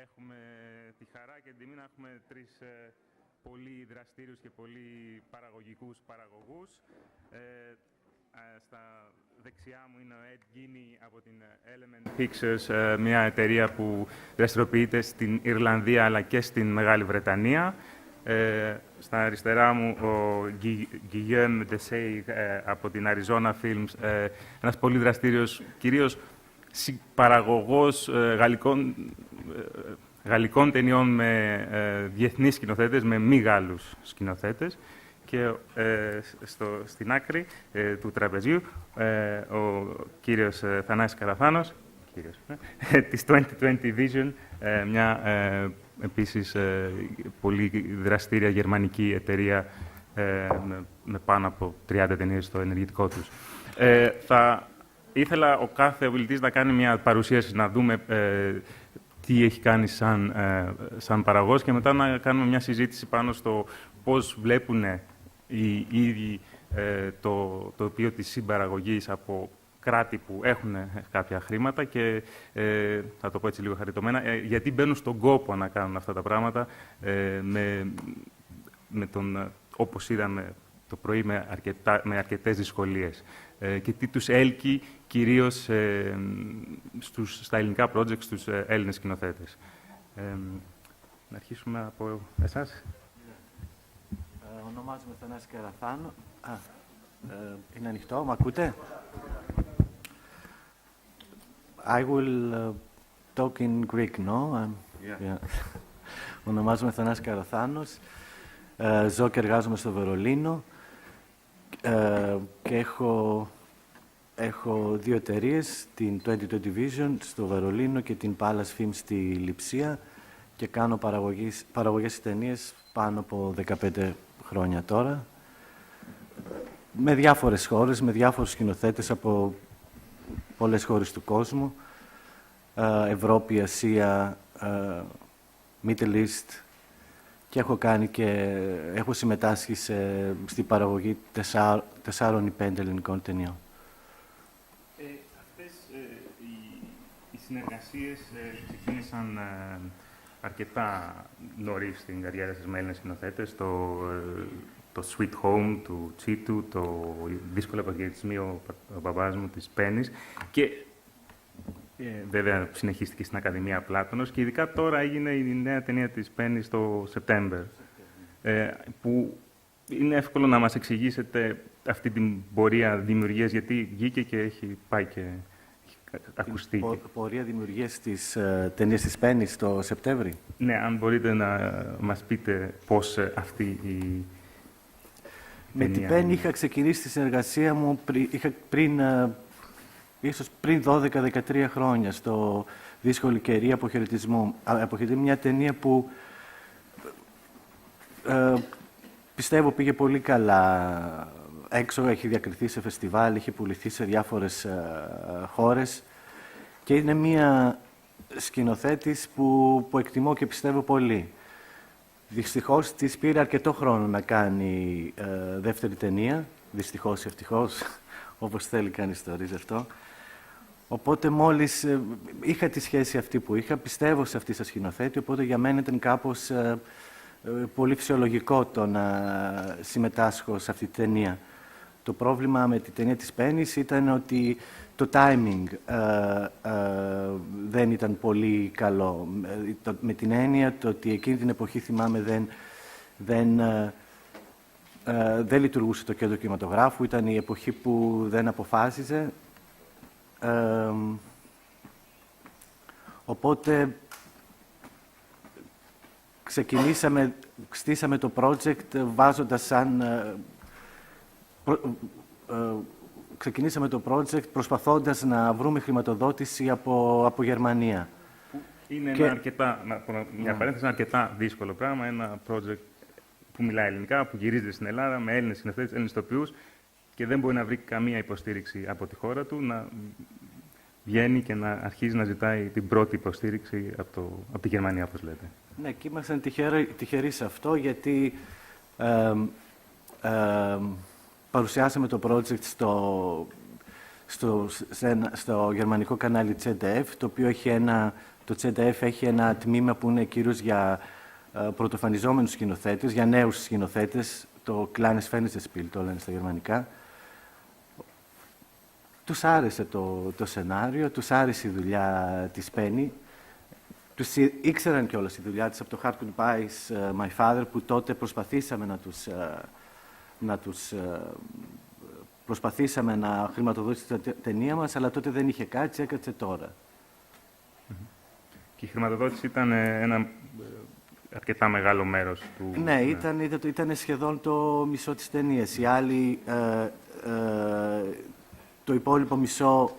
Έχουμε τη χαρά και την τιμή να έχουμε τρεις πολύ δραστήριους και πολύ παραγωγικούς παραγωγούς. Στα δεξιά μου είναι ο Guiney από την Element Pictures, μια εταιρεία που δραστηριοποιείται στην Ιρλανδία αλλά και στην Μεγάλη Βρετανία. Στα αριστερά μου ο Guillaume de Seille από την Arizona Films, ένας πολύ δραστήριος, κυρίως παραγωγός γαλλικών ταινιών με διεθνείς σκηνοθέτες, με μη Γάλλους σκηνοθέτες. Και στην άκρη του τραπεζιού ο κύριος Θανάσης Karathanos, της Twentytwenty Vision, μια επίσης πολύ δραστήρια γερμανική εταιρεία με πάνω από 30 ταινίες στο ενεργητικό τους. Θα ήθελα ο κάθε ομιλητής να κάνει μια παρουσίαση, να δούμε τι έχει κάνει σαν παραγωγός και μετά να κάνουμε μια συζήτηση πάνω στο πώς βλέπουν οι ίδιοι το τοπίο της συμπαραγωγής από κράτη που έχουν κάποια χρήματα και, θα το πω έτσι λίγο χαριτωμένα, γιατί μπαίνουν στον κόπο να κάνουν αυτά τα πράγματα όπως είδαμε το πρωί με αρκετές δυσκολίες. Και τι τους έλκει κυρίως στα ελληνικά project, στους Έλληνες σκηνοθέτες. Να αρχίσουμε από εσάς. Ονομάζομαι Θανάση Καραθάνο. Είναι ανοιχτό, μ' ακούτε? I will talk in Greek, no? Yeah. Ονομάζομαι Θανάση Καραθάνος. Ζω και εργάζομαι στο Βερολίνο και έχω δύο εταιρείες, την Twentytwenty Vision στο Βερολίνο και την Palace Film στη Λειψία και κάνω παραγωγές ταινίες πάνω από 15 χρόνια τώρα, με διάφορες χώρες, με διάφορους σκηνοθέτες από πολλές χώρες του κόσμου, Ευρώπη, Ασία, Middle East, και έχω συμμετάσχει στην παραγωγή 4 ή 5 ελληνικών ταινιών. Αυτές οι συνεργασίες ξεκίνησαν αρκετά νωρίς στην καριέρα σας με Έλληνες σκηνοθέτες. Το Sweet Home του Τσίτου, το δύσκολο επαγγελματισμό ο μπαμπάς μου της Πένης και βέβαια συνεχίστηκε στην Ακαδημία Πλάτωνος και ειδικά τώρα έγινε η νέα ταινία της Πένης το Σεπτέμβρη, που είναι εύκολο να μας εξηγήσετε αυτή την πορεία δημιουργίας, γιατί βγήκε και έχει πάει και έχει ακουστεί. Πορεία δημιουργίας της ταινίας της Πένης το Σεπτέμβρη. Ναι, αν μπορείτε να μας πείτε πώς αυτή η με την Πένη είχα ξεκινήσει τη συνεργασία μου ίσως πριν 12-13 χρόνια, στο Δύσκολη καιρή αποχαιρετισμού. Αποχαιρετισμού, μια ταινία που πιστεύω πήγε πολύ καλά έξω, έχει διακριθεί σε φεστιβάλ, έχει πουληθεί σε διάφορες χώρες και είναι μια σκηνοθέτης που εκτιμώ και πιστεύω πολύ. Δυστυχώς της πήρε αρκετό χρόνο να κάνει δεύτερη ταινία, δυστυχώς ή ευτυχώς, όπως θέλει κανείς το ορίζει αυτό. Οπότε μόλις είχα τη σχέση αυτή που είχα, πιστεύω σε αυτή τη σκηνοθέτη, οπότε για μένα ήταν κάπως πολύ φυσιολογικό το να συμμετάσχω σε αυτή τη ταινία. Το πρόβλημα με τη ταινία της Πένης ήταν ότι το timing δεν ήταν πολύ καλό. Με την έννοια ότι εκείνη την εποχή, θυμάμαι, δεν λειτουργούσε το κέντρο κινηματογράφου, ήταν η εποχή που δεν αποφάσιζε. Οπότε στήσαμε το project βάζοντας ξεκινήσαμε το project προσπαθώντας να βρούμε χρηματοδότηση από Γερμανία. Είναι μια παρένθεση, ένα αρκετά δύσκολο πράγμα, ένα project που μιλάει ελληνικά, που γυρίζεται στην Ελλάδα με Έλληνες σκηνοθέτες, Έλληνες ηθοποιούς και δεν μπορεί να βρει καμία υποστήριξη από τη χώρα του, να βγαίνει και να αρχίζει να ζητάει την πρώτη υποστήριξη από τη Γερμανία, όπως λέτε. Ναι, και ήμασταν τυχεροί σε αυτό, γιατί παρουσιάσαμε το project στο γερμανικό κανάλι ZDF, το οποίο έχει ένα Το ZDF έχει ένα τμήμα που είναι κυρίως για πρωτοφανιζόμενους σκηνοθέτες, για νέους σκηνοθέτες, το Kleines Fernsehspiel, το λένε στα γερμανικά. Τους άρεσε το σενάριο, τους άρεσε η δουλειά της Penny. Τους ήξεραν κιόλας τη δουλειά της από το Hard Goodbyes My Father, που τότε προσπαθήσαμε να χρηματοδοτήσουμε την ταινία μας, αλλά τότε δεν είχε κάτσει, έκατσε τώρα. Και η χρηματοδότηση ήταν ένα αρκετά μεγάλο μέρος του... Ναι, ήταν σχεδόν το μισό της ταινίας. Οι άλλοι, το υπόλοιπο μισό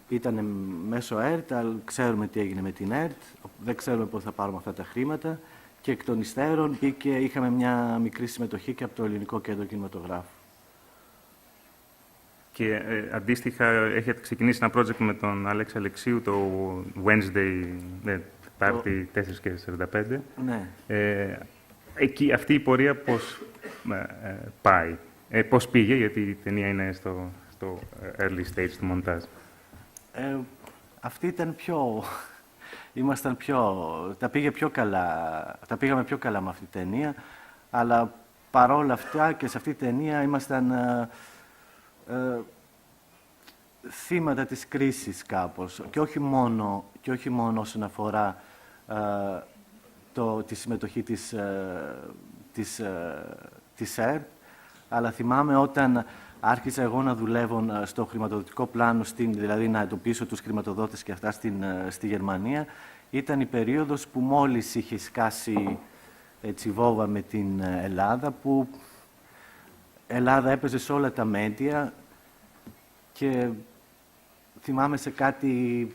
ήταν μέσω ΕΡΤ, αλλά ξέρουμε τι έγινε με την ΕΡΤ, δεν ξέρουμε πώς θα πάρουμε αυτά τα χρήματα. Και εκ των υστέρων είχαμε μια μικρή συμμετοχή και από το Ελληνικό Κέντρο Κινηματογράφου. Και αντίστοιχα έχετε ξεκινήσει ένα project με τον Αλέξη Αλεξίου, το Wednesday, Τετάρτη 4:45. Ναι. Εκεί αυτή η πορεία πώς πάει, πώς πήγε, γιατί η ταινία είναι στο early stage του μοντάζ. Αυτή ήταν τα πήγαμε πιο καλά με αυτή την ταινία, αλλά παρόλα αυτά και σε αυτή την ταινία ήμασταν θύματα της κρίσης κάπως. Και όχι μόνο όσον αφορά τη συμμετοχή της ΕΡΤ, αλλά θυμάμαι όταν άρχισα εγώ να δουλεύω στο χρηματοδοτικό πλάνο, δηλαδή να εντοπίσω τους χρηματοδότες και αυτά στη Γερμανία, ήταν η περίοδος που μόλις είχε σκάσει βόβα με την Ελλάδα, που Ελλάδα έπαιζε σε όλα τα μέντια και θυμάμαι σε κάτι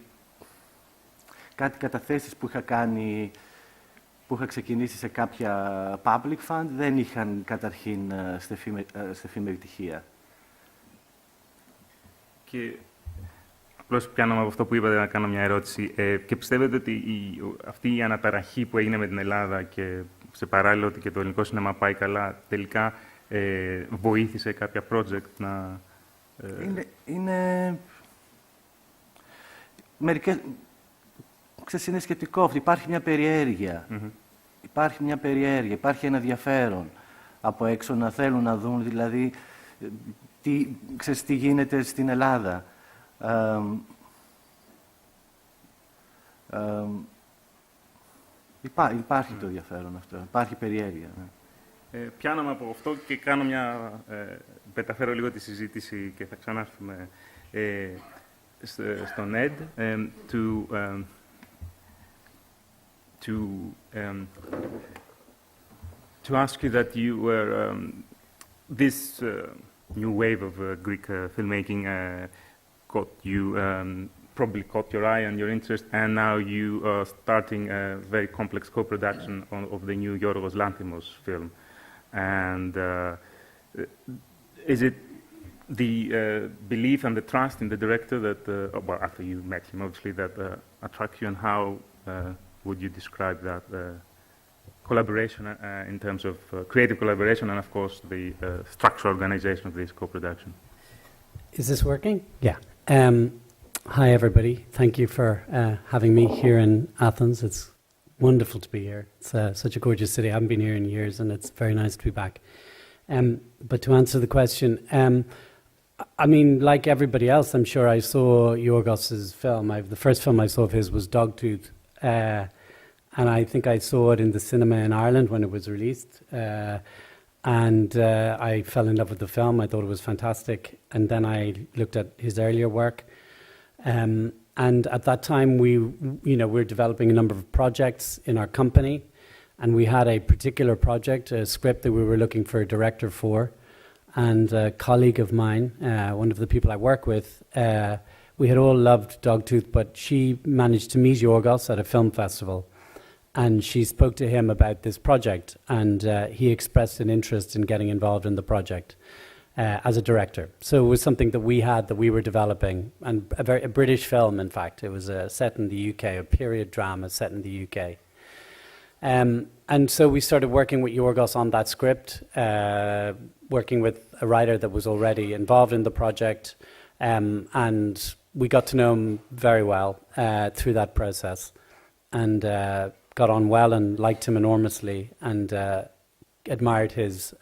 καταθέσεις που είχα ξεκινήσει σε κάποια public fund, δεν είχαν καταρχήν στεφήμερη τυχεία. Και απλώς πιάνω από αυτό που είπατε να κάνω μια ερώτηση. Και πιστεύετε ότι αυτή η αναταραχή που έγινε με την Ελλάδα και σε παράλληλο ότι και το ελληνικό σινεμά πάει καλά, τελικά βοήθησε κάποια project να... Είναι είναι σχετικό αυτό. Υπάρχει μια περιέργεια. Υπάρχει ένα ενδιαφέρον από έξω να θέλουν να δουν, δηλαδή, τι γίνεται στην Ελλάδα. Υπάρχει το ενδιαφέρον αυτό. Υπάρχει περιέργεια. Πιάνομαι από αυτό και κάνω μεταφέρω λίγο τη συζήτηση και θα ξανάρθουμε στον Ed to ask you that you were this new wave of Greek filmmaking probably caught your eye and your interest, and now you are starting a very complex co-production of the new Yorgos Lanthimos film. And is it the belief and the trust in the director that, well, after you met him, obviously, that attract you, and how would you describe that collaboration in terms of creative collaboration and, of course, the structural organization of this co-production? Is this working? Yeah. Hi, everybody. Thank you for having me here in Athens. It's wonderful to be here. It's such a gorgeous city. I haven't been here in years, and it's very nice to be back. But to answer the question, I mean, like everybody else, I'm sure I saw Yorgos's film. The first film I saw of his was Dogtooth, and I think I saw it in the cinema in Ireland when it was released. And I fell in love with the film. I thought it was fantastic. And then I looked at his earlier work. And at that time, we were developing a number of projects in our company. And we had a particular project, a script that we were looking for a director for. And a colleague of mine, one of the people I work with, we had all loved Dogtooth, but she managed to meet Yorgos at a film festival. And she spoke to him about this project, and he expressed an interest in getting involved in the project as a director. So it was something that we had, that we were developing, and a British film, in fact. It was set in the UK, a period drama set in the UK. And so we started working with Yorgos on that script, working with a writer that was already involved in the project, and we got to know him very well through that process, and got on well and liked him enormously, and admired his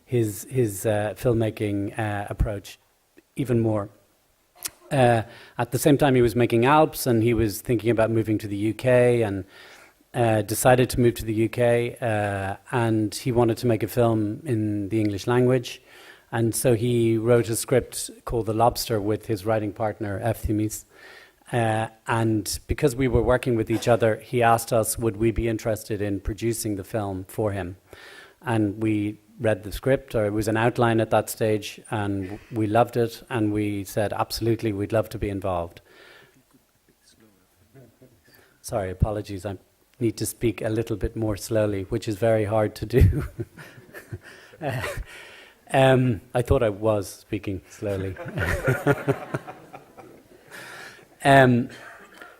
filmmaking approach even more. At the same time, he was making Alps, and he was thinking about moving to the UK, and decided to move to the UK, and he wanted to make a film in the English language. And so he wrote a script called The Lobster with his writing partner, Thanassis. And because we were working with each other, he asked us, would we be interested in producing the film for him? And we read the script, or it was an outline at that stage, and we loved it, and we said, absolutely, we'd love to be involved. Sorry, apologies, I need to speak a little bit more slowly, which is very hard to do. I thought I was speaking slowly.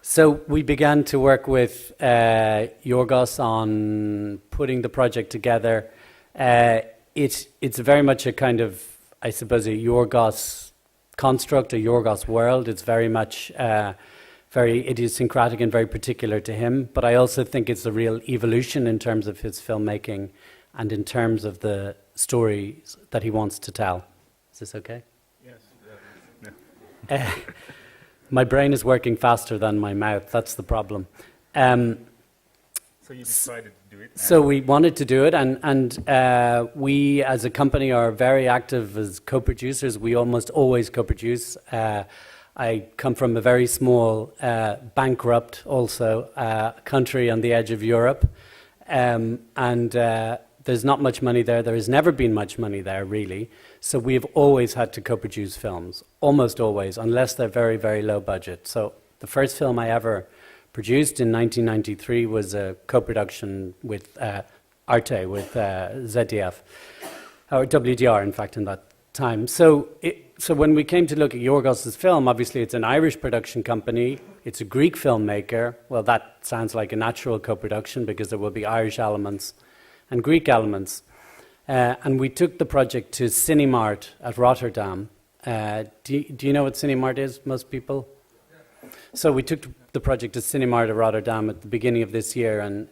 So we began to work with Yorgos on putting the project together. It's very much a kind of, I suppose, a Yorgos construct, a Yorgos world. It's very much very idiosyncratic and very particular to him. But I also think it's a real evolution in terms of his filmmaking and in terms of the stories that he wants to tell. Is this okay? Yes. My brain is working faster than my mouth. That's the problem. So you decided to do it? So we wanted to do it, and we as a company are very active as co-producers. We almost always co-produce. I come from a very small, bankrupt also, country on the edge of Europe, and there's not much money there. There has never been much money there, really. So we've always had to co-produce films, almost always, unless they're very, very low budget. So the first film I ever produced in 1993 was a co-production with Arte, with ZDF, or WDR, in fact, in that time. So when we came to look at Yorgos's film, obviously it's an Irish production company. It's a Greek filmmaker. Well, that sounds like a natural co-production because there will be Irish elements and Greek elements. And we took the project to Cinemart at Rotterdam. Do you know what Cinemart is, most people? Yeah. So we took the project to Cinemart at Rotterdam at the beginning of this year, and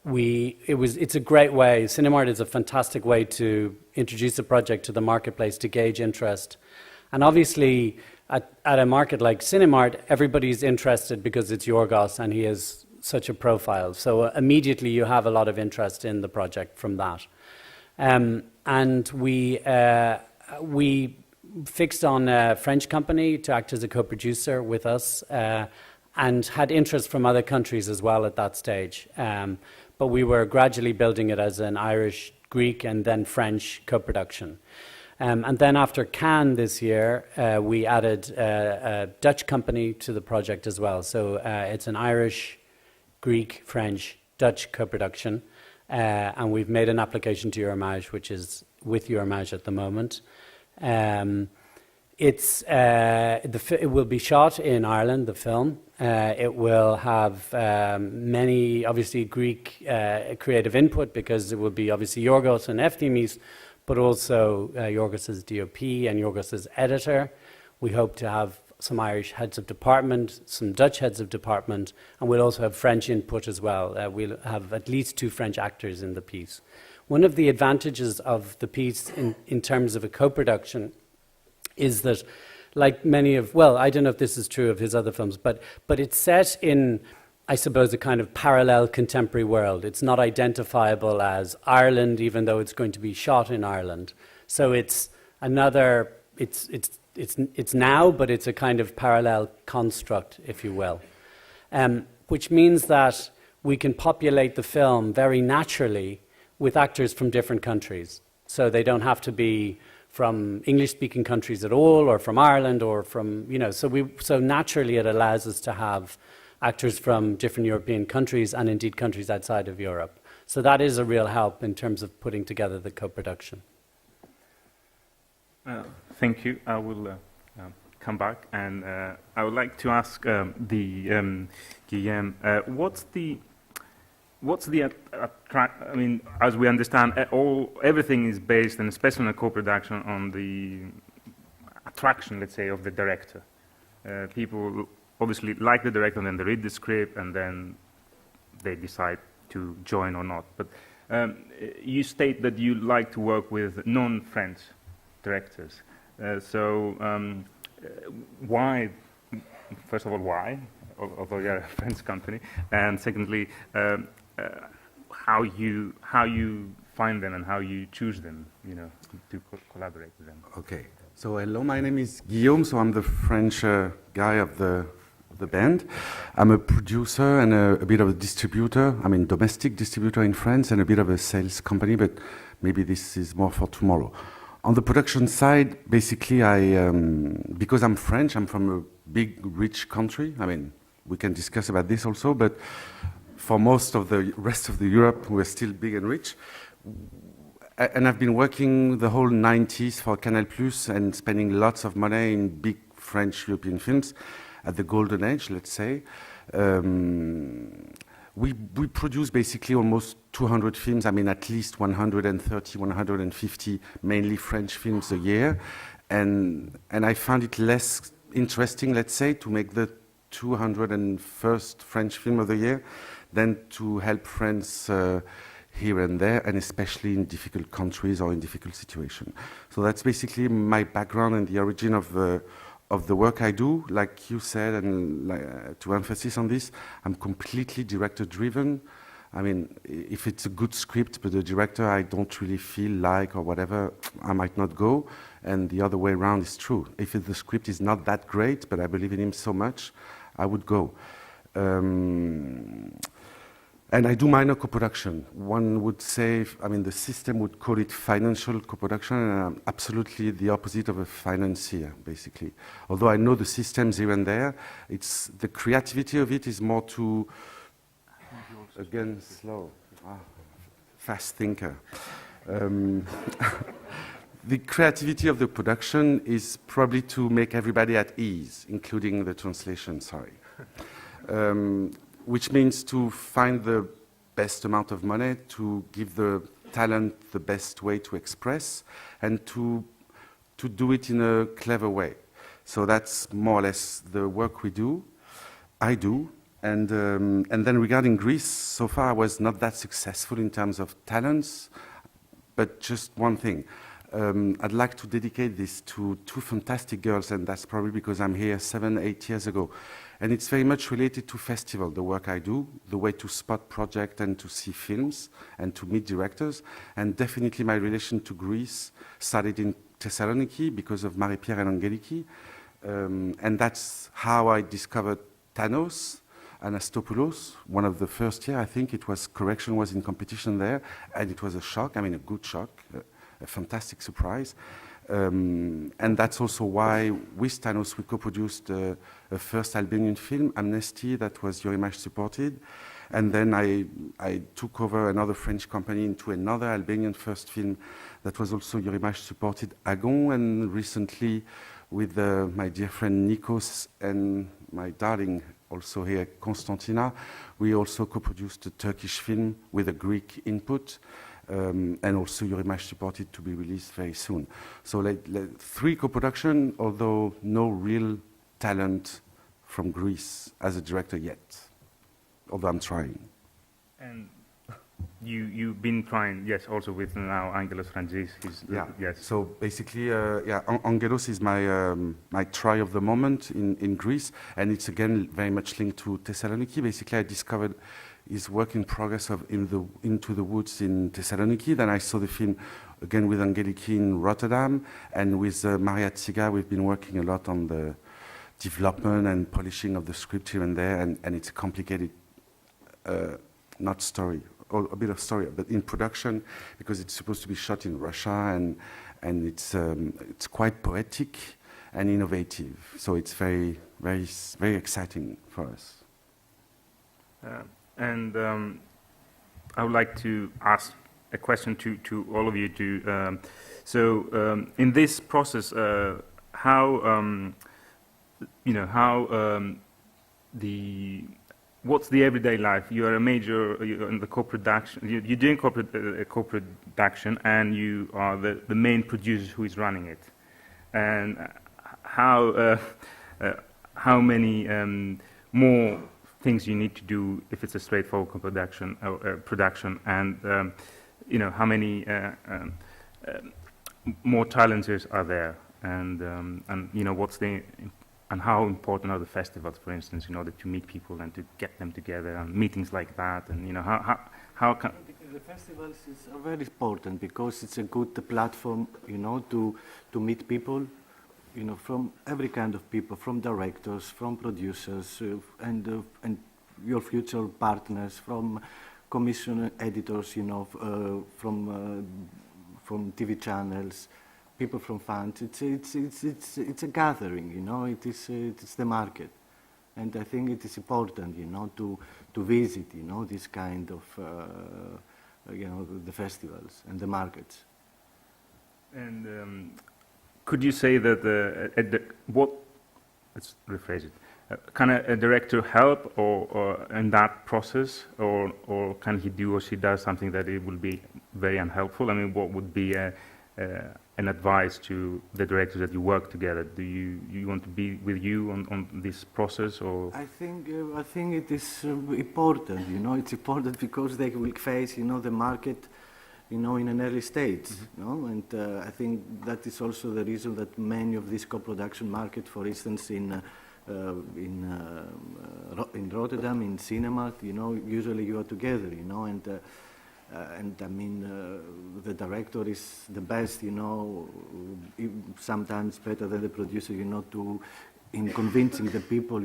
it's a great way. Cinemart is a fantastic way to introduce a project to the marketplace, to gauge interest. And obviously, at a market like Cinemart, everybody's interested because it's Yorgos and he has such a profile. So immediately you have a lot of interest in the project from that. And we fixed on a French company to act as a co-producer with us, and had interest from other countries as well at that stage. But we were gradually building it as an Irish, Greek, and then French co-production. And then after Cannes this year, we added a Dutch company to the project as well. So it's an Irish, Greek, French, Dutch co-production. And we've made an application to Euromage, which is with Euromage at the moment. It will be shot in Ireland, the film. It will have many, obviously, Greek creative input, because it will be obviously Yorgos and Thanassis, but also Yorgos's DOP and Yorgos's editor. We hope to have some Irish heads of department, some Dutch heads of department, and we'll also have French input as well. We'll have at least 2 French actors in the piece. One of the advantages of the piece in terms of a co-production is that, like many of, well, I don't know if this is true of his other films, but it's set in, I suppose, a kind of parallel contemporary world. It's not identifiable as Ireland, even though it's going to be shot in Ireland. So it's another, it's now, but it's a kind of parallel construct, if you will. Which means that we can populate the film very naturally with actors from different countries. So they don't have to be from English-speaking countries at all, or from Ireland, or from, so naturally it allows us to have actors from different European countries, and indeed countries outside of Europe. So that is a real help in terms of putting together the co-production. Thank you. I will come back, and I would like to ask Guillaume, I mean, as we understand, everything is based, and especially in a co-production, on the attraction, let's say, of the director. people obviously like the director, and then they read the script, and then they decide to join or not. But you state that you like to work with non-French directors. Why? First of all, why? Although you're a French company, and secondly, how you find them and how you choose them, you know, to collaborate with them. Okay. So hello, my name is Guillaume. So I'm the French guy of the band. I'm a producer and a bit of a distributor. I mean, domestic distributor in France and a bit of a sales company. But maybe this is more for tomorrow. On the production side, basically, because I'm French, I'm from a big, rich country. I mean, we can discuss about this also, but for most of the rest of the Europe, we're still big and rich. And I've been working the whole 90s for Canal Plus and spending lots of money in big French European films at the golden age, let's say. We produce basically almost 200 films, I mean at least 130, 150 mainly French films a year. And I found it less interesting, let's say, to make the 201st French film of the year than to help friends here and there, and especially in difficult countries or in difficult situations. So that's basically my background and the origin of the work I do. Like you said, and to emphasize on this, I'm completely director-driven. I mean, if it's a good script, but the director I don't really feel like or whatever, I might not go. And the other way around is true. If the script is not that great, but I believe in him so much, I would go. And I do minor co-production. One would say, I mean, the system would call it financial co-production, and I'm absolutely the opposite of a financier, basically. Although I know the systems here and there, it's the creativity of it is more to, again, slow, fast thinker. The creativity of the production is probably to make everybody at ease, including the translation, sorry. Which means to find the best amount of money, to give the talent the best way to express, and to do it in a clever way. So that's more or less the work we do, I do. And then regarding Greece, so far I was not that successful in terms of talents, but just one thing. I'd like to dedicate this to two fantastic girls, and that's probably because I'm here 7-8 years ago. And it's very much related to festival, the work I do, the way to spot projects and to see films and to meet directors. And definitely my relation to Greece started in Thessaloniki because of Marie-Pierre and Angeliki. And that's how I discovered Thanos, Anastopoulos, one of the first year, I think it was, correction was in competition there. And it was a shock, I mean a good shock, a fantastic surprise. And that's also why with Thanos we co-produced a first Albanian film, Amnesty, that was Your Image supported. And then I took over another French company into another Albanian first film that was also Your Image supported, Agon. And recently with my dear friend Nikos and my darling also here, Konstantina, we also co-produced a Turkish film with a Greek input. And also Your Image supported to be released very soon. So three co-production, although no real talent from Greece as a director yet, although I'm trying. And you've been trying, yes, also with now Angelos Frangis. Yeah. Yes. So basically, Angelos is my try of the moment in Greece, and it's again very much linked to Thessaloniki. Basically, I discovered his work in progress of Into the Woods in Thessaloniki. Then I saw the film again with Angeliki in Rotterdam, and with Maria Tsiga, we've been working a lot on the development and polishing of the script here and there, and it's a complicated, not story, or a bit of story, but in production, because it's supposed to be shot in Russia, and it's quite poetic and innovative. So it's very, very, very exciting for us. And I would like to ask a question to all of you. In this process, what's the everyday life? You are a major, you're in the co-production. You're doing co-production, and you are the main producer who is running it. And how many more things you need to do if it's a straightforward production, and how many more challenges are there, and and how important are the festivals, for instance, in order to meet people and to get them together, and meetings like that, and how can... The festivals are very important because it's a good platform, to meet people, from every kind of people, from directors, from producers, and your future partners, from commission editors, from TV channels, people from funds. It's a gathering, it's the market, and I think it is important, to visit, this kind of, the festivals and the markets. And could you say that let's rephrase it. Can a director help or in that process, or can he do or she does something that it will be very unhelpful? I mean, what would be an advice to the directors that you work together? Do you want to be with you on this process, or? I think it is important. It's important because they will face, the market, in an early stage. And I think that is also the reason that many of these co-production market, for instance, in Rotterdam, in cinema, usually you are together, and I mean, the director is the best, sometimes better than the producer, in convincing the people,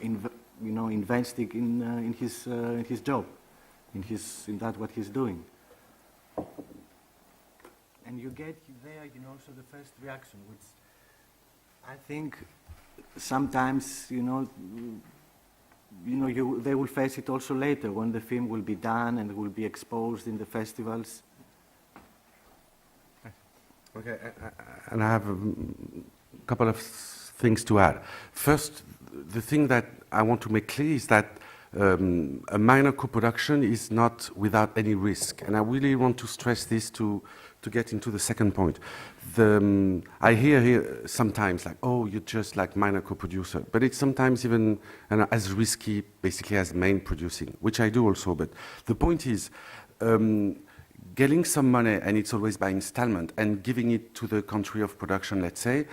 investing in his job, in that what he's doing. And you get there, also the first reaction, which I think sometimes, they will face it also later when the film will be done and will be exposed in the festivals. Okay, and I have a couple of things to add. First, the thing that I want to make clear is that a minor co-production is not without any risk, and I really want to stress this to get into the second point. I hear here sometimes like, oh, you're just like minor co-producer, but it's sometimes even as risky, basically, as main producing, which I do also. But the point is, getting some money, and it's always by installment, and giving it to the country of production, let's say,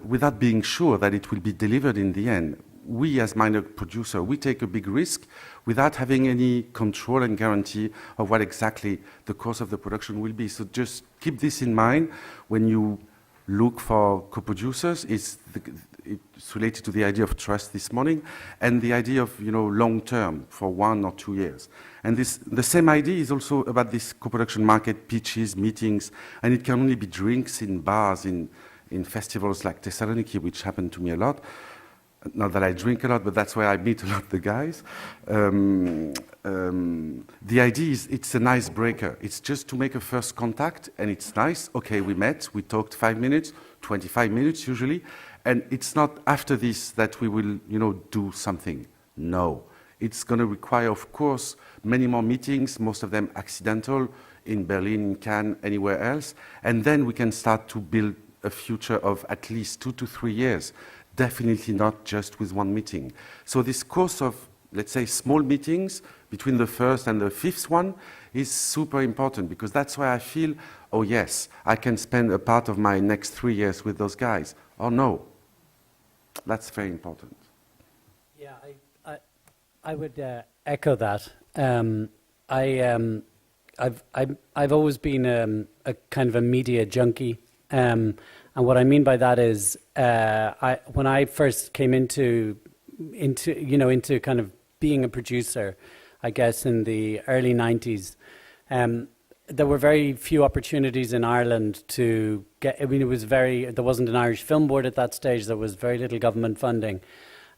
without being sure that it will be delivered in the end. We, as minor producer, we take a big risk without having any control and guarantee of what exactly the course of the production will be. So just keep this in mind when you look for co-producers. It's related to the idea of trust this morning, and the idea of long term for 1 or 2 years. And the same idea is also about this co-production market, pitches, meetings, and it can only be drinks in bars, in festivals like Thessaloniki, which happen to me a lot. Not that I drink a lot, but that's where I meet a lot of the guys. The idea is it's an icebreaker. It's just to make a first contact, and it's nice. Okay, we met, we talked 5 minutes, 25 minutes usually, and it's not after this that we will, do something. No. It's going to require, of course, many more meetings, most of them accidental, in Berlin, in Cannes, anywhere else, and then we can start to build a future of at least 2 to 3 years. Definitely not just with one meeting. So this course of, let's say, small meetings between the first and the fifth one is super important, because that's why I feel, oh yes, I can spend a part of my next 3 years with those guys. Or no. That's very important. Yeah, I would echo that. I've always been a kind of a media junkie. And what I mean by that is, when I first came into kind of being a producer, I guess in the early 90s, there were very few opportunities in Ireland to get. I mean, there wasn't an Irish Film Board at that stage. There was very little government funding,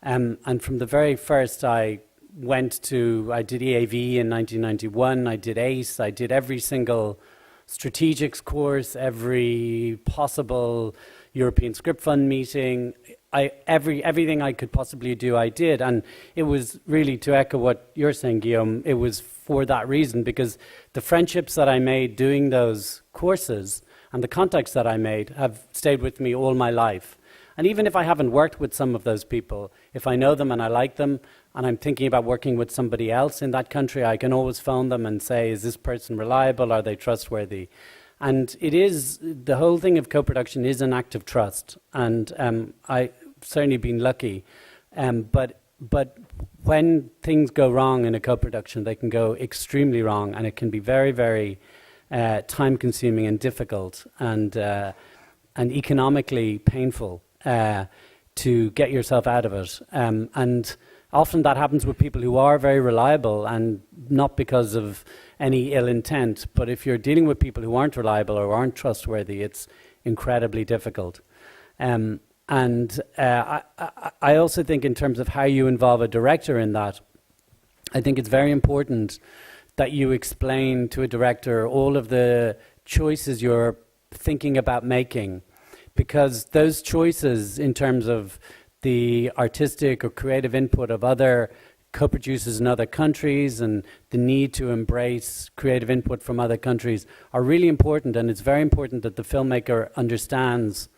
and from the very first, I did EAV in 1991. I did ACE. I did every single strategics course, every possible European Script Fund meeting, everything I could possibly do, I did. And it was really, to echo what you're saying, Guillaume, it was for that reason, because the friendships that I made doing those courses and the contacts that I made have stayed with me all my life. And even if I haven't worked with some of those people, if I know them and I like them, and I'm thinking about working with somebody else in that country, I can always phone them and say, is this person reliable? Are they trustworthy? And it is, the whole thing of co-production is an act of trust. And I've certainly been lucky. But when things go wrong in a co-production, they can go extremely wrong, and it can be very, very time-consuming and difficult and economically painful to get yourself out of it. And often that happens with people who are very reliable, and not because of any ill intent, but if you're dealing with people who aren't reliable or aren't trustworthy, it's incredibly difficult. And I also think in terms of how you involve a director in that, I think it's very important that you explain to a director all of the choices you're thinking about making, because those choices in terms of the artistic or creative input of other co-producers in other countries and the need to embrace creative input from other countries are really important, and it's very important that the filmmaker understands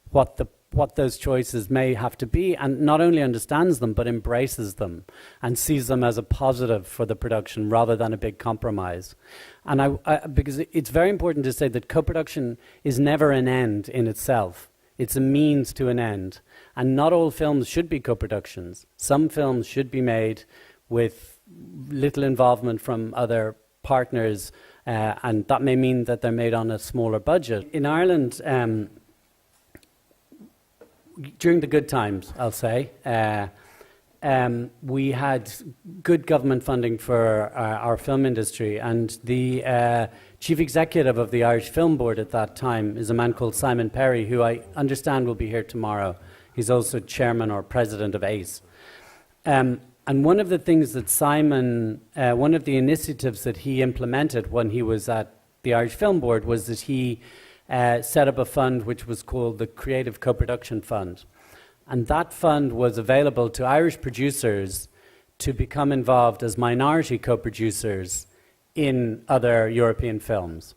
what those choices may have to be, and not only understands them but embraces them and sees them as a positive for the production rather than a big compromise. And because it's very important to say that co-production is never an end in itself. It's a means to an end. And not all films should be co-productions. Some films should be made with little involvement from other partners, and that may mean that they're made on a smaller budget. In Ireland, during the good times, I'll say, we had good government funding for our film industry, and the chief executive of the Irish Film Board at that time is a man called Simon Perry, who I understand will be here tomorrow. He's also chairman or president of ACE. And one of the things that Simon, one of the initiatives that he implemented when he was at the Irish Film Board was that he set up a fund which was called the Creative Co-Production Fund. And that fund was available to Irish producers to become involved as minority co-producers in other European films.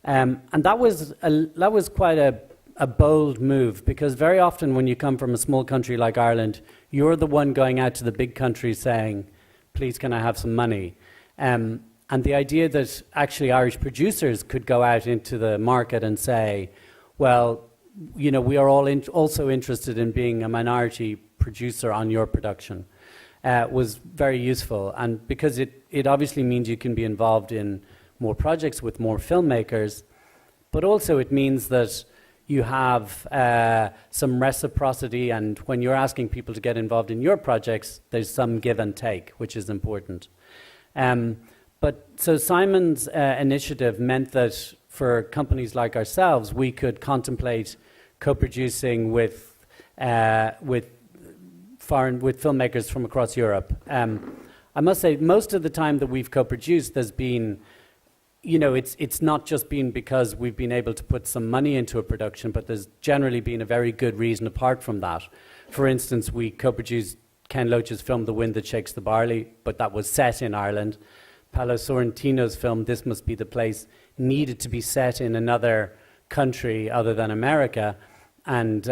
And that was quite a bold move, because very often when you come from a small country like Ireland, you're the one going out to the big country saying, please can I have some money? And the idea that actually Irish producers could go out into the market and say, well, you know, we are all also interested in being a minority producer on your production, was very useful. And because it obviously means you can be involved in more projects with more filmmakers, but also it means that you have some reciprocity, and when you're asking people to get involved in your projects, there's some give and take, which is important. But so Simon's initiative meant that for companies like ourselves, we could contemplate co-producing with filmmakers from across Europe. I must say, most of the time that we've co-produced, there's been, you know, it's not just been because we've been able to put some money into a production, but there's generally been a very good reason apart from that. For instance, we co-produced Ken Loach's film The Wind That Shakes the Barley, but that was set in Ireland. Paolo Sorrentino's film This Must Be the Place needed to be set in another country other than America, and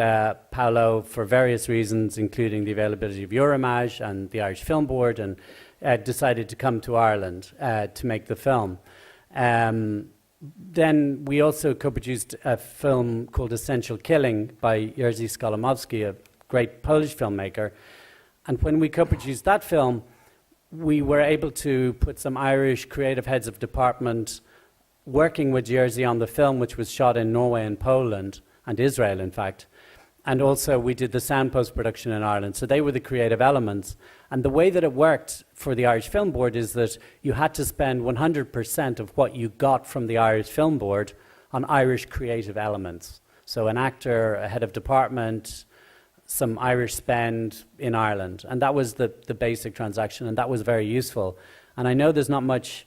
Paolo, for various reasons, including the availability of Euromage and the Irish Film Board, and decided to come to Ireland to make the film. Then we also co-produced a film called Essential Killing by Jerzy Skolimowski, a great Polish filmmaker. And when we co-produced that film, we were able to put some Irish creative heads of department working with Jerzy on the film, which was shot in Norway and Poland, and Israel, in fact. And also we did the sound post-production in Ireland. So they were the creative elements. And the way that it worked for the Irish Film Board is that you had to spend 100% of what you got from the Irish Film Board on Irish creative elements. So an actor, a head of department, some Irish spend in Ireland. And that was the basic transaction, and that was very useful. And I know there's not much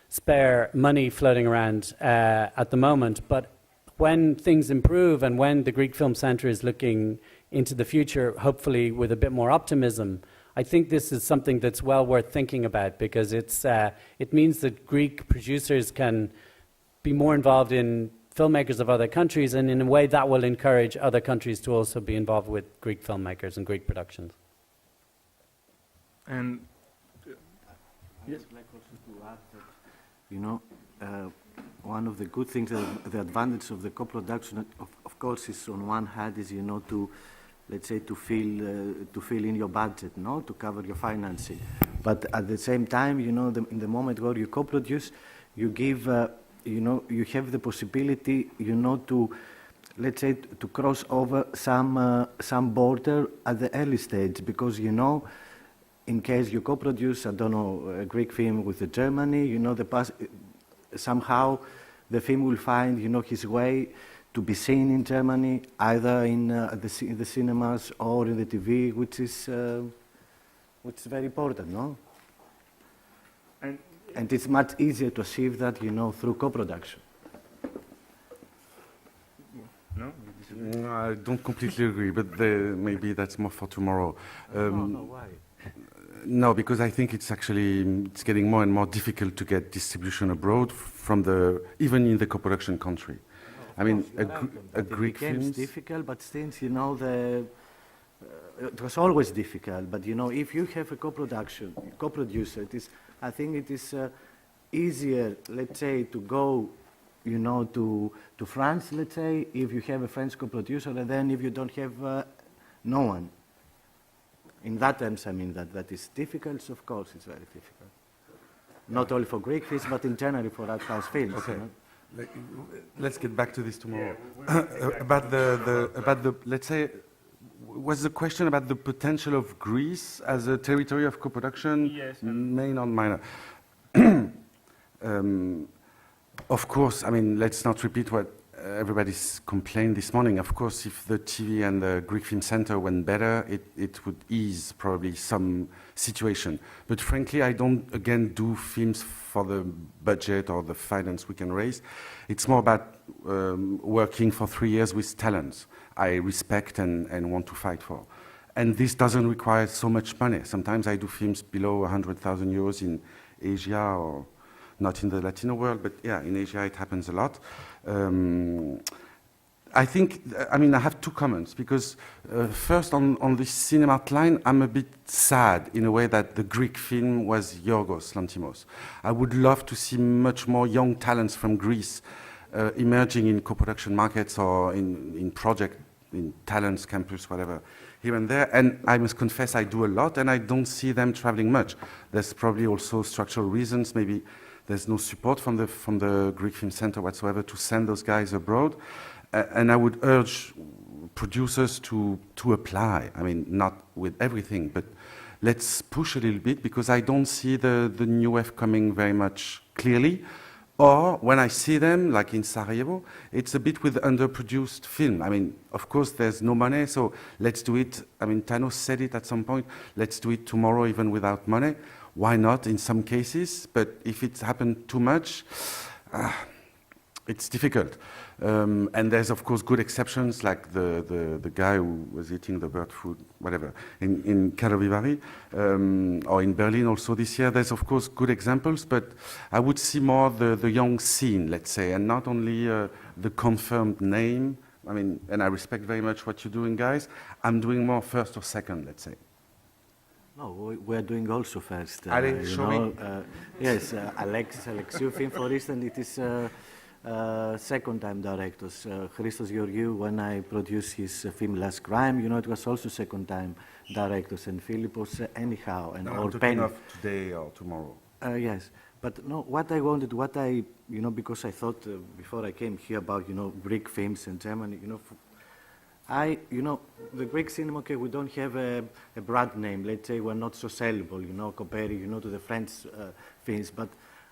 spare money floating around at the moment, but when things improve and when the Greek Film Centre is looking into the future, hopefully with a bit more optimism, I think this is something that's well worth thinking about, because it means that Greek producers can be more involved in filmmakers of other countries, and in a way that will encourage other countries to also be involved with Greek filmmakers and Greek productions. And Yes. I'd like also to add that, you know, one of the good things, the advantage of the co-production, of course, is on one hand is, you know, to, let's say, to fill in your budget, no, to cover your financing. But at the same time, you know, in the moment where you co-produce, you give, you know, you have the possibility, you know, to, let's say, to cross over some border at the early stage, because, you know, in case you co-produce, I don't know, a Greek film with Germany, you know, somehow the film will find, you know, his way to be seen in Germany, either in the cinemas or in the TV, which is very important, no? And it's much easier to achieve that, you know, through co-production. no, No, I don't completely agree, but maybe that's more for tomorrow. No, why? No, because I think it's getting more and more difficult to get distribution abroad even in the co-production country. I mean, a Greek film. It became difficult, but since, you know, it was always difficult. But, you know, if you have a co-producer, I think it is easier, let's say, to go, you know, to France, let's say, if you have a French co-producer, and then if you don't have no one. In that terms, I mean that is difficult. So of course, it's very difficult. Not only for Greek films, but in general for art house films. Okay. You know? Let's get back to this tomorrow. About the let's say, was the question about the potential of Greece as a territory of co-production? Yes. Main or minor? Of course, I mean, let's not repeat what everybody's complained this morning. Of course, if the TV and the Greek Film Center went better, it would ease probably some situation. But frankly, I don't, again, do films for the budget or the finance we can raise. It's more about working for 3 years with talents I respect and want to fight for. And this doesn't require so much money. Sometimes I do films below 100,000 euros in Asia, or not in the Latino world, but yeah, in Asia it happens a lot. I think, I mean, I have two comments, because first on this cinema line, I'm a bit sad in a way that the Greek film was Yorgos Lanthimos. I would love to see much more young talents from Greece emerging in co-production markets or in project, in talents, campus, whatever, here and there. And I must confess I do a lot, and I don't see them traveling much. There's probably also structural reasons. Maybe there's no support from the Greek Film Center whatsoever to send those guys abroad. And I would urge producers to apply. I mean, not with everything, but let's push a little bit, because I don't see the new wave coming very much clearly. Or when I see them, like in Sarajevo, it's a bit with underproduced film. I mean, of course, there's no money, so let's do it. I mean, Thanos said it at some point, let's do it tomorrow even without money. Why not in some cases? But if it's happened too much, it's difficult. And there's, of course, good exceptions, like the guy who was eating the bird food, whatever, in Karlovy or in Berlin also this year. There's, of course, good examples, but I would see more the young scene, let's say, and not only the confirmed name. I mean, and I respect very much what you're doing, guys. I'm doing more first or second, let's say. No, we're doing also first. Allez, show me. Yes, Alexiou film, for instance, it is second-time directors. Christos Georgiou, when I produced his film Last Crime, you know, it was also second-time directors, and Philippos anyhow. And No, or I'm talking Penny. of today or tomorrow. Yes, but no, what I wanted, you know, because I thought before I came here about, you know, Greek films in Germany, you know, you know, the Greek cinema, okay, we don't have a brand name. Let's say we're not so sellable, you know, comparing, you know, to the French films. But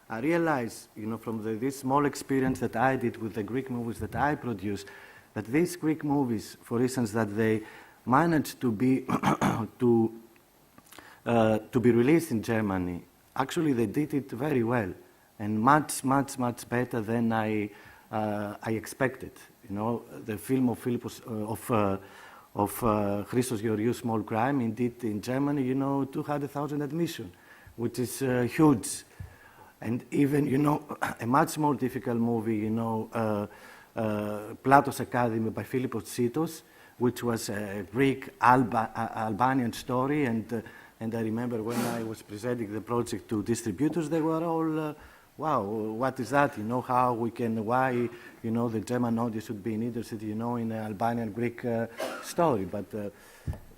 I realized, you know, from this small experience that I did with the Greek movies that I produced, that these Greek movies, for instance, that they managed to be to be released in Germany. Actually, they did it very well, and much better than I expected. You know, the film of Christos Georgiou, Small Crime, indeed in Germany, you know, 200,000 admission, which is huge. And even, you know, a much more difficult movie, you know, Plato's Academy by Philippos Tsitos, which was a Greek Albanian story, and I remember when I was presenting the project to distributors, they were all, wow, what is that? You know, how we can, why, you know, the German audience would be interested, you know, in an Albanian Greek story. But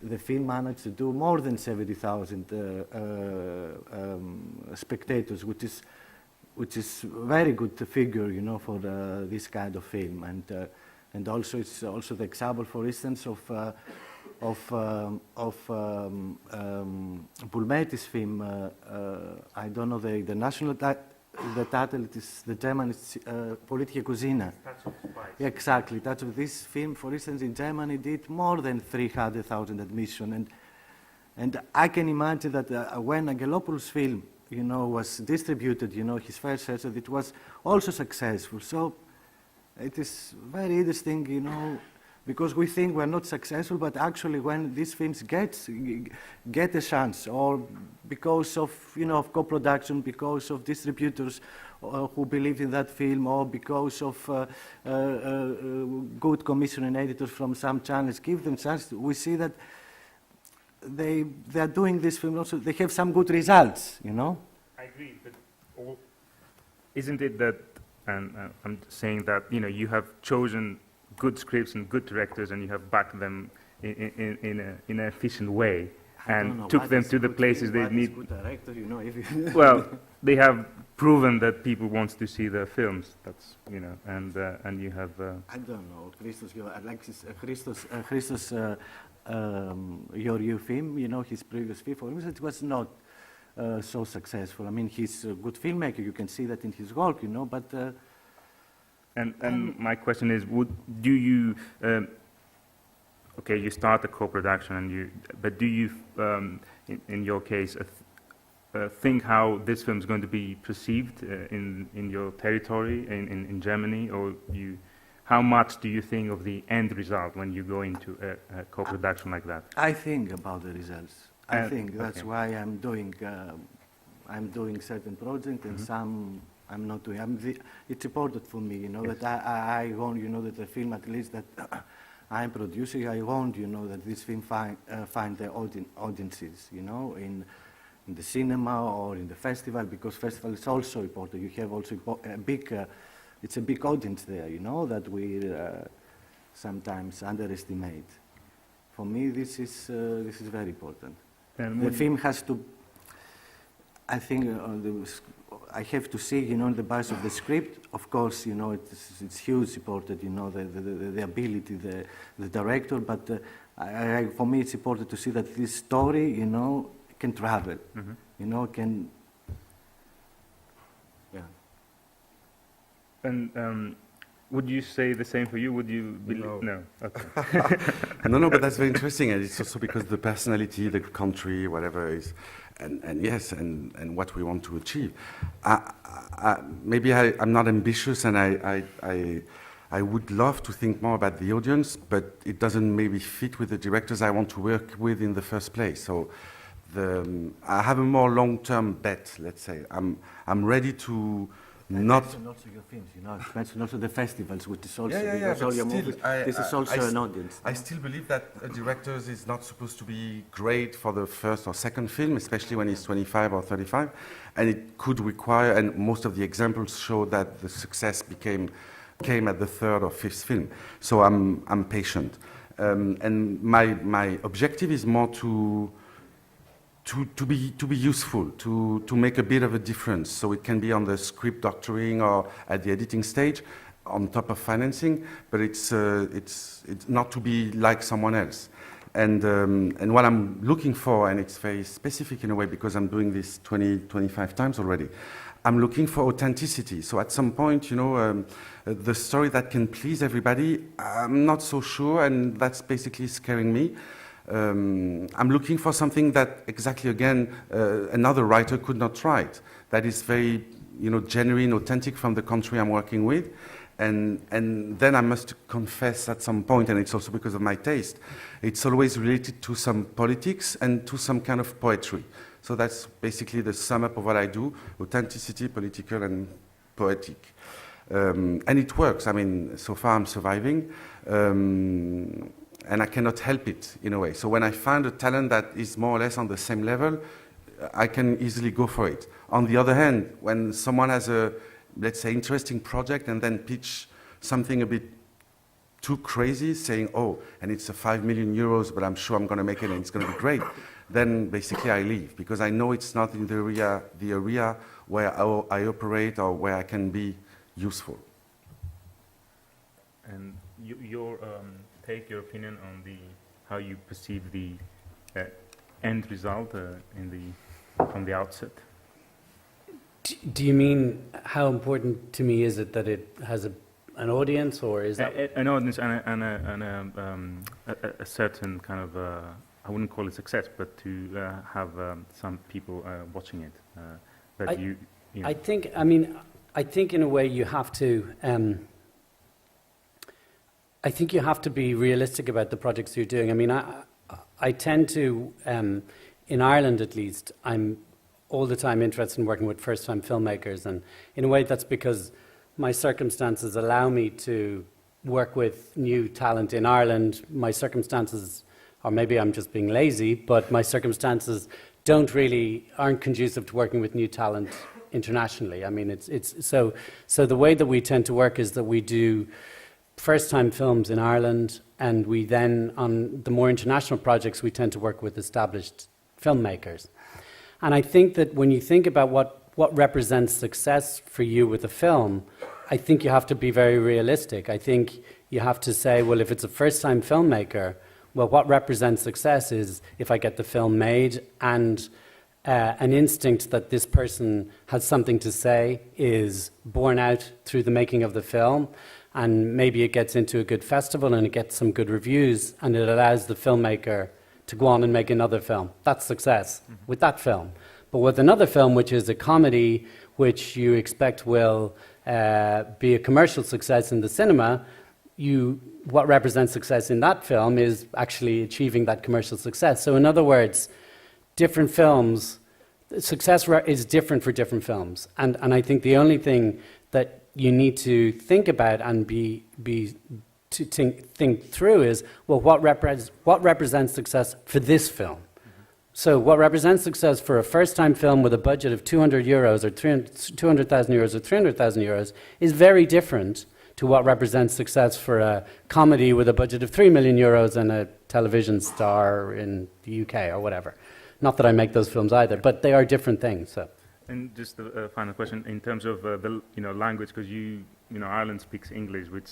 the film managed to do more than 70,000 spectators, which is very good figure, you know, for this kind of film. And also, it's also the example, for instance, of Bulmetis film. I don't know the international title. The title, it is the German, it's Politische Cousine. Exactly. That's this film, for instance, in Germany did more than 300,000 admission. And I can imagine that when Angelopoulos' film, you know, was distributed, you know, his first session, it was also successful. So it is very interesting, you know, because we think we're not successful, but actually when these films get a chance, or because of, you know, of co-production, because of distributors who believe in that film, or because of good commissioning editors from some channels give them chance, we see that they are doing this film also, they have some good results, you know? I agree, but isn't it that, and I'm saying that, you know, you have chosen good scripts and good directors, and you have backed them in an efficient way, and took them to the places they need. Good director, you know, if you well, they have proven that people want to see their films. That's, you know, and you have. I don't know, Christos, your film, you know, his previous film, for instance, it was not so successful. I mean, he's a good filmmaker. You can see that in his work, you know, but. And my question is, do you, okay, you start the co-production, but do you, in your case, think how this film is going to be perceived in your territory, in Germany, or how much do you think of the end result when you go into a co-production like that? I think about the results. I think that's why I'm doing certain projects, and some I'm not doing. It's important for me, you know, that I want, you know, that the film, at least that I'm producing, I want, you know, that this film find the audiences, you know, in the cinema or in the festival, because festival is also important. You have also a big, it's a big audience there, you know, that we sometimes underestimate. For me, this is very important. And the film has to, I think, I have to see, you know, the base of the script. Of course, you know, it's huge important, you know, the ability, the director. But for me, it's important to see that this story, you know, can travel, you know, can. Yeah. And would you say the same for you? Would you believe? No. Okay. No, but that's very interesting, and it's also because the personality, the country, whatever is. And yes, and what we want to achieve. Maybe I'm not ambitious, and I would love to think more about the audience, but it doesn't maybe fit with the directors I want to work with in the first place. So I have a more long-term bet, let's say. I'm ready to not. Mention also your films, you know. Mention also the festivals, which is also but your movies. This is also an audience. I still believe that a director is not supposed to be great for the first or second film, especially when he's 25 or 35, and it could require. And most of the examples show that the success came at the third or fifth film. So I'm patient, and my objective is more to be useful, to make a bit of a difference. So it can be on the script doctoring or at the editing stage, on top of financing. But it's not to be like someone else. And what I'm looking for, and it's very specific in a way because I'm doing this 25 times already. I'm looking for authenticity. So at some point, you know, the story that can please everybody, I'm not so sure, and that's basically scaring me. I'm looking for something that exactly, again, another writer could not write. That is very, you know, genuine, authentic from the country I'm working with. And then I must confess at some point, and it's also because of my taste, it's always related to some politics and to some kind of poetry. So that's basically the sum up of what I do: authenticity, political, and poetic. And it works. I mean, so far I'm surviving, and I cannot help it in a way. So when I find a talent that is more or less on the same level, I can easily go for it. On the other hand, when someone has a, let's say, interesting project and then pitch something a bit too crazy, saying, oh, and it's a 5 million euros, but I'm sure I'm going to make it and it's going to be great, then basically I leave, because I know it's not in the area where I operate or where I can be useful. And your take your opinion on how you perceive the end result from the outset. Do you mean how important to me is it that it has an audience, or is that an audience and a certain kind of I wouldn't call it success, but to have some people watching it. That you know. I think in a way you have to. I think you have to be realistic about the projects you're doing. I mean, I tend to, in Ireland at least, I'm all the time interested in working with first-time filmmakers, and in a way that's because my circumstances allow me to work with new talent in Ireland. My circumstances, or maybe I'm just being lazy, but my circumstances aren't conducive to working with new talent internationally. I mean, so the way that we tend to work is that we do first-time films in Ireland, and we then, on the more international projects, we tend to work with established filmmakers. And I think that when you think about what represents success for you with a film, I think you have to be very realistic. I think you have to say, well, if it's a first-time filmmaker, well, what represents success is if I get the film made and an instinct that this person has something to say is borne out through the making of the film, and maybe it gets into a good festival and it gets some good reviews, and it allows the filmmaker to go on and make another film. That's success with that film. But with another film, which is a comedy, which you expect will be a commercial success in the cinema, what represents success in that film is actually achieving that commercial success. So in other words, different films, success is different for different films. And I think the only thing that you need to think about and think through is, well, what represents success for this film? So what represents success for a first-time film with a budget of 200 euros or 200,000 euros or 300,000 euros is very different to what represents success for a comedy with a budget of 3 million euros and a television star in the UK or whatever. Not that I make those films either, but they are different things. So. And just a final question in terms of the language, because Ireland speaks English, which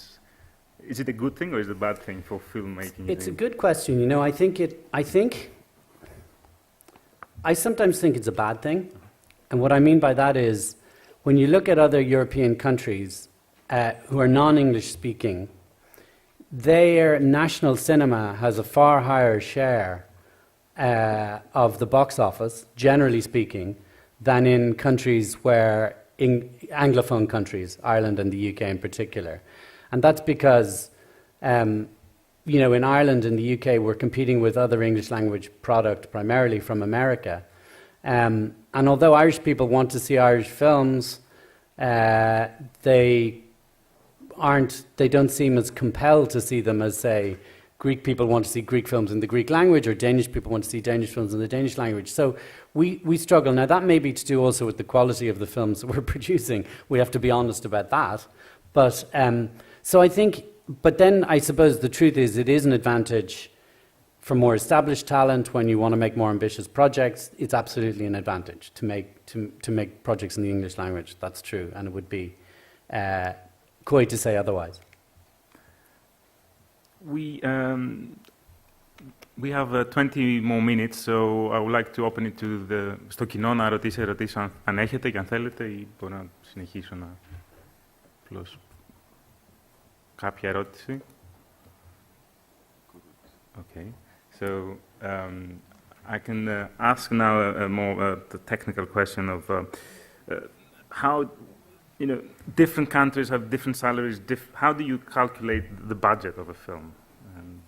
is it a good thing or is it a bad thing for filmmaking? It's a good question. I sometimes think it's a bad thing, and what I mean by that is when you look at other European countries who are non-English speaking, their national cinema has a far higher share of the box office, generally speaking, than in countries where, in Anglophone countries, Ireland and the UK in particular. And that's because, in Ireland and the UK, we're competing with other English language product, primarily from America. And although Irish people want to see Irish films, they don't seem as compelled to see them as, say, Greek people want to see Greek films in the Greek language, or Danish people want to see Danish films in the Danish language. So we struggle. Now, that may be to do also with the quality of the films that we're producing. We have to be honest about that. But so I think, but then I suppose the truth is it is an advantage for more established talent when you want to make more ambitious projects. It's absolutely an advantage to make projects in the English language. That's true, and it would be coy to say otherwise. We have 20 more minutes, so I would like to open it to στο κοινό να ρωτήσει ερωτήσεις αν έχετε και αν θέλετε, ή μπορώ να συνεχίσω να απλώς κάποια ερώτηση. Okay, so I can ask now a more the technical question of how different countries have different salaries. How do you calculate the budget of a film? And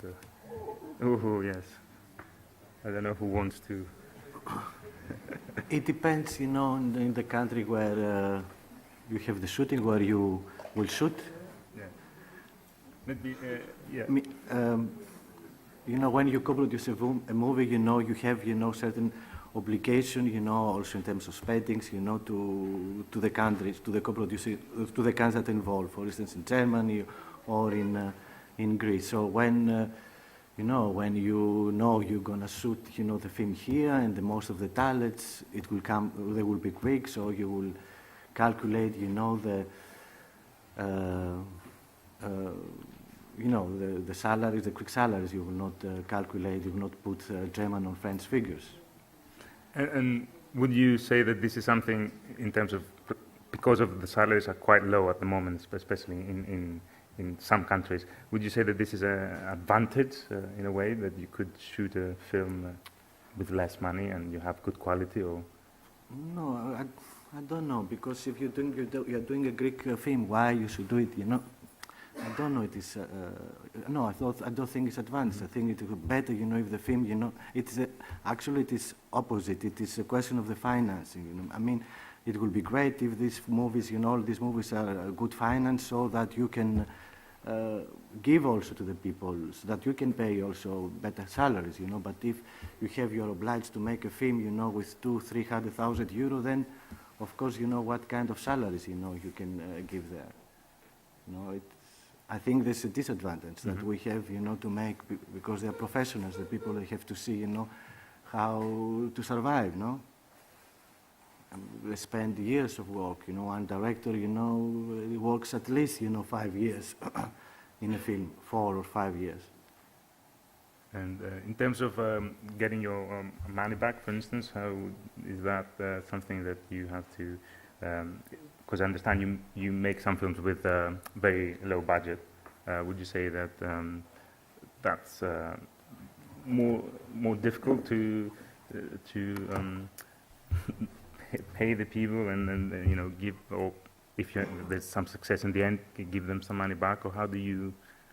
yes, I don't know who wants to. It depends, in the country where you have the shooting, where you will shoot. Yeah. Maybe, yeah. You know, when you co-produce a movie, you know, you have, you know, certain obligation, you know, also in terms of spendings, you know, to the countries, to the co-producers, to the countries that are involved. For instance, in Germany or in Greece. So when you know you're gonna shoot, you know, the film here, and the most of the talents, it will come. They will be quick, so you will calculate, you know, the salaries, the quick salaries. You will not calculate. You will not put German or French figures. And would you say that this is something in terms of, because of the salaries are quite low at the moment, especially in some countries, would you say that this is an advantage in a way, that you could shoot a film with less money and you have good quality, or? No, I don't know, because if you're doing a Greek film, why you should do it, you know? I don't know. It is no. I don't think it's advanced. I think it would be better, you know, if the film, you know, actually it is opposite. It is a question of the financing. You know, I mean, it would be great if these movies, you know, all these movies are good finance, so that you can give also to the people, so that you can pay also better salaries, you know. But if you're obliged to make a film, you know, with 200,000-300,000 euro, then of course, you know, what kind of salaries, you know, you can give there. You know, I think there's a disadvantage that we have, you know, to make, because they are professionals, the people that have to see, you know, how to survive, no? They spend years of work, you know. One director, you know, he works at least, you know, 5 years in a film, 4 or 5 years. And in terms of getting your money back, for instance, how is that something that you have to, because I understand you make some films with very low budget. Would you say that that's more difficult to pay the people and you know, give, or if there's some success in the end, give them some money back, or how do you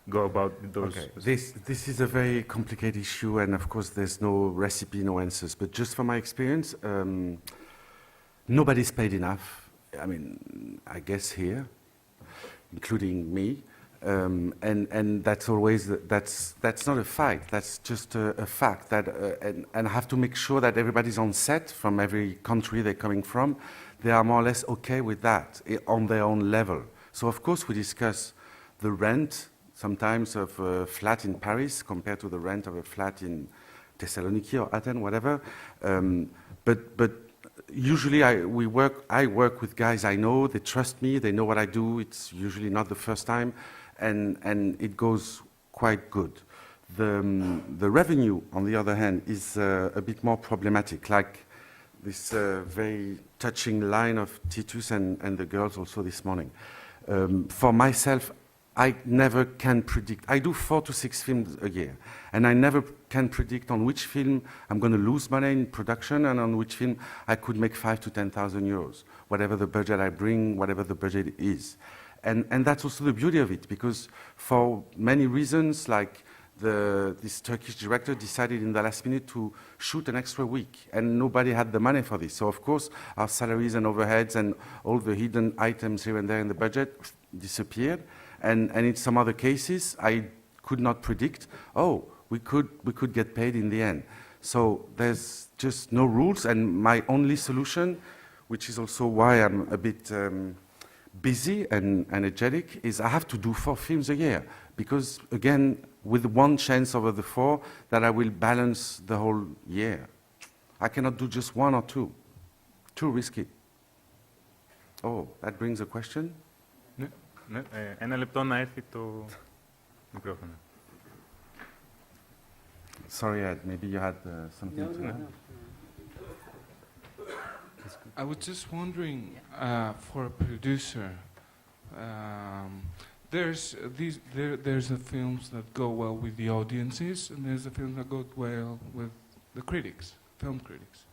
go about those? Okay. This is a very complicated issue, and of course there's no recipe, no answers. But just from my experience, nobody's paid enough. I mean, I guess here, including me, and that's always that's not a fight. That's just a fact that, and I have to make sure that everybody's on set from every country they're coming from. They are more or less okay with that on their own level. So of course we discuss the rent sometimes of a flat in Paris compared to the rent of a flat in Thessaloniki or Athens, whatever. But usually I work with guys I know, they trust me, they know what I do. It's usually not the first time, and it goes quite good. The revenue, on the other hand, is a bit more problematic, like this very touching line of Titus and the girls also this morning. For myself, I never can predict. I do 4 to 6 films a year, and I never can predict on which film I'm going to lose money in production and on which film I could make 5,000 to 10,000 euros, whatever the budget I bring, whatever the budget is. And that's also the beauty of it, because for many reasons, like this Turkish director decided in the last minute to shoot an extra week, and nobody had the money for this. So of course, our salaries and overheads and all the hidden items here and there in the budget disappeared. And in some other cases, I could not predict, we could get paid in the end. So there's just no rules, and my only solution, which is also why I'm a bit busy and energetic, is I have to do 4 films a year. Because again, with one chance over the 4, that I will balance the whole year. I cannot do just 1 or 2. Too risky. Oh, that brings a question? Ναι, ένα λεπτό να έρθει το μικρόφωνο. Sorry, Ed, maybe you had something to add. I was just wondering, for a producer, there's the films that go well with the audiences, and there's the films that go well with the critics, film critics.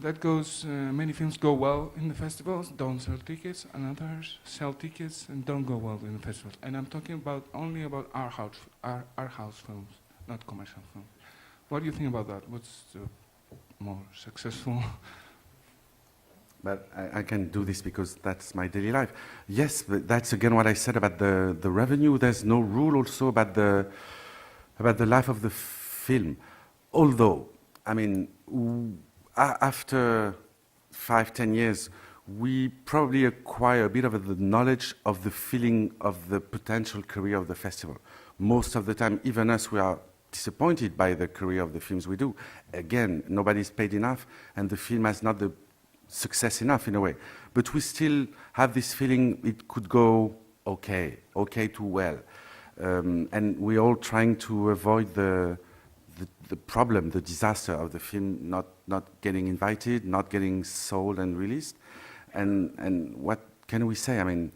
That goes, many films go well in the festivals, don't sell tickets, and others sell tickets and don't go well in the festivals. And I'm talking only about our house films, not commercial films. What do you think about that? What's the more successful? But I can do this because that's my daily life. Yes, but that's again what I said about the revenue. There's no rule also about the life of the film. Although, I mean, after 5-10 years, we probably acquire a bit of the knowledge of the feeling of the potential career of the festival. Most of the time, even us, we are disappointed by the career of the films we do. Again, nobody's paid enough, and the film has not the success enough in a way. But we still have this feeling it could go okay to well. And we're all trying to avoid the problem, the disaster of the film not getting invited, not getting sold and released. And what can we say? I mean,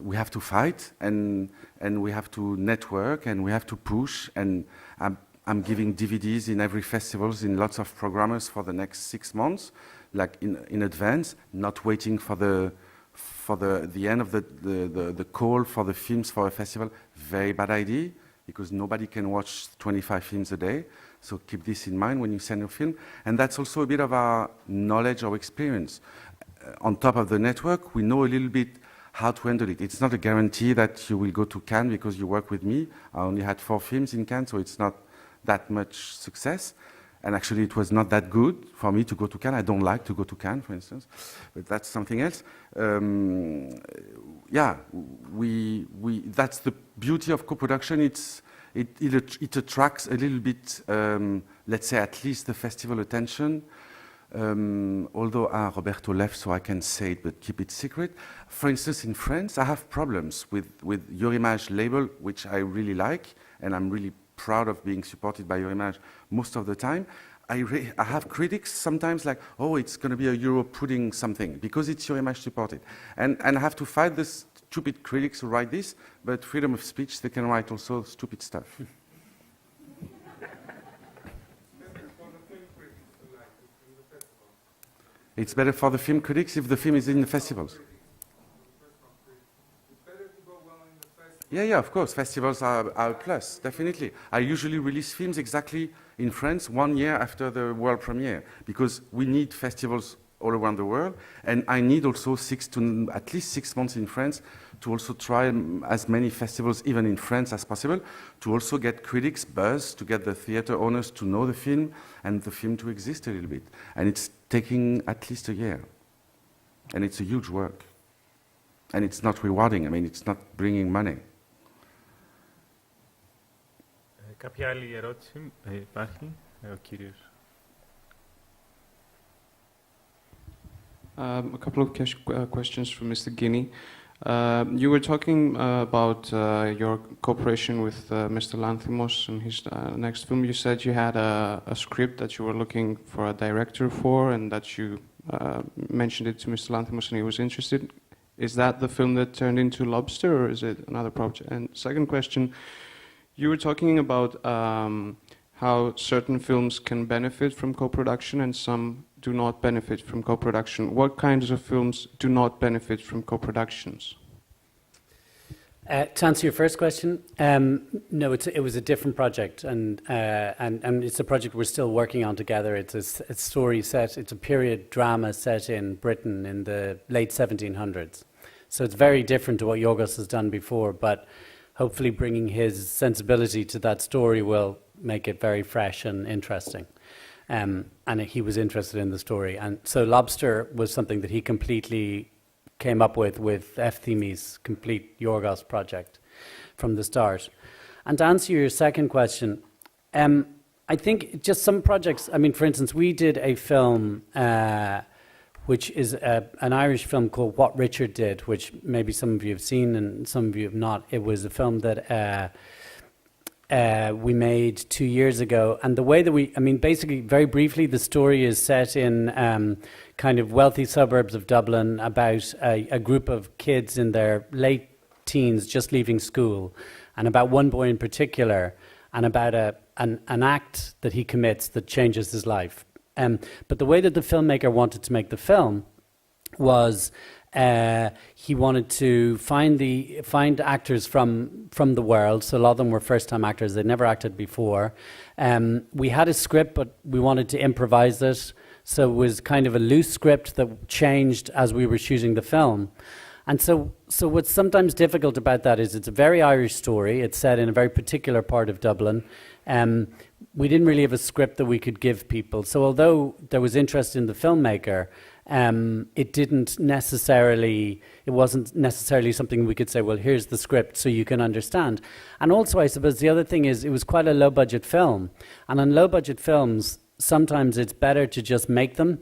we have to fight, and we have to network, and we have to push. And I'm giving DVDs in every festivals, in lots of programmers for the next 6 months, like in advance, not waiting for the end of the call for the films for a festival. Very bad idea, because nobody can watch 25 films a day. So keep this in mind when you send your film. And that's also a bit of our knowledge or experience. On top of the network, we know a little bit how to handle it. It's not a guarantee that you will go to Cannes because you work with me. I only had 4 films in Cannes, so it's not that much success. And actually, it was not that good for me to go to Cannes. I don't like to go to Cannes, for instance, but that's something else. Yeah, that's the beauty of co-production. It attracts a little bit, let's say, at least the festival attention. Although Roberto left, so I can say it, but keep it secret. For instance, in France, I have problems with Your Image label, which I really like, and I'm really proud of being supported by Your Image most of the time. I have critics sometimes like, oh, it's going to be a Euro pudding something, because it's Your Image supported. And I have to fight the stupid critics who write this, but freedom of speech, they can write also stupid stuff. It's better for the film critics if the film is in the festivals. Yeah, of course. Festivals are a plus, definitely. I usually release films exactly in France 1 year after the world premiere, because we need festivals all around the world, and I need also at least 6 months in France to also try as many festivals, even in France, as possible, to also get critics buzz, to get the theater owners to know the film, and the film to exist a little bit. And it's taking at least a year. And it's a huge work. And it's not rewarding. I mean, it's not bringing money. Κάποια άλλη ερώτηση υπάρχει, ο κύριος. A couple of questions from Mr. Guiney. You were talking about your cooperation with Mr. Lanthimos in his next film. You said you had a script that you were looking for a director for, and that you mentioned it to Mr. Lanthimos and he was interested. Is that the film that turned into Lobster, or is it another project? And second question, you were talking about how certain films can benefit from co-production and some do not benefit from co-production. What kinds of films do not benefit from co-productions? To answer your first question, no, it was a different project, and it's a project we're still working on together. It's a story set, it's a period drama set in Britain in the late 1700s. So it's very different to what Yorgos has done before, but hopefully bringing his sensibility to that story will make it very fresh and interesting. And he was interested in the story. And so Lobster was something that he completely came up with Efthymi's complete Yorgos project from the start. And to answer your second question, I think just some projects, I mean, for instance, we did a film which is an Irish film called What Richard Did, which maybe some of you have seen and some of you have not. It was a film that we made 2 years ago, and the way that basically, very briefly, the story is set in kind of wealthy suburbs of Dublin about a group of kids in their late teens just leaving school, and about one boy in particular, and about an act that he commits that changes his life. But the way that the filmmaker wanted to make the film was he wanted to find actors from the world. So a lot of them were first-time actors; they'd never acted before. We had a script, but we wanted to improvise it. So it was kind of a loose script that changed as we were shooting the film. And so what's sometimes difficult about that is it's a very Irish story. It's set in a very particular part of Dublin. We didn't really have a script that we could give people. So although there was interest in the filmmaker, it wasn't necessarily something we could say, well, here's the script so you can understand. And also, I suppose the other thing is it was quite a low-budget film. And on low-budget films, sometimes it's better to just make them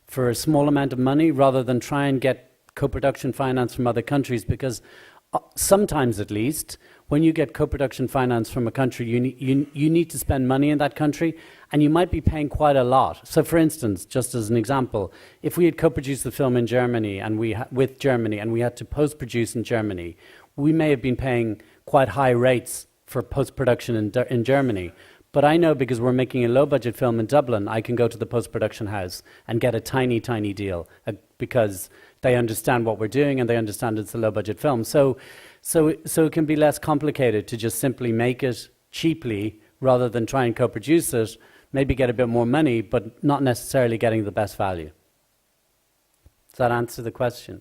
for a small amount of money rather than try and get co-production finance from other countries, because sometimes at least, when you get co-production finance from a country, you need to spend money in that country, and you might be paying quite a lot. So for instance, just as an example, if we had co-produced the film in Germany with Germany and we had to post-produce in Germany, we may have been paying quite high rates for post-production in Germany. But I know, because we're making a low-budget film in Dublin, I can go to the post-production house and get a tiny, tiny deal because they understand what we're doing and they understand it's a low-budget film. So it can be less complicated to just simply make it cheaply rather than try and co-produce it, maybe get a bit more money, but not necessarily getting the best value. Does that answer the question?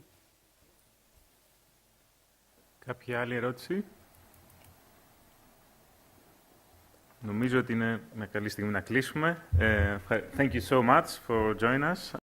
Κάποια άλλη ερώτηση? Νομίζω ότι είναι μια καλή στιγμή να κλείσουμε. Thank you so much for joining us.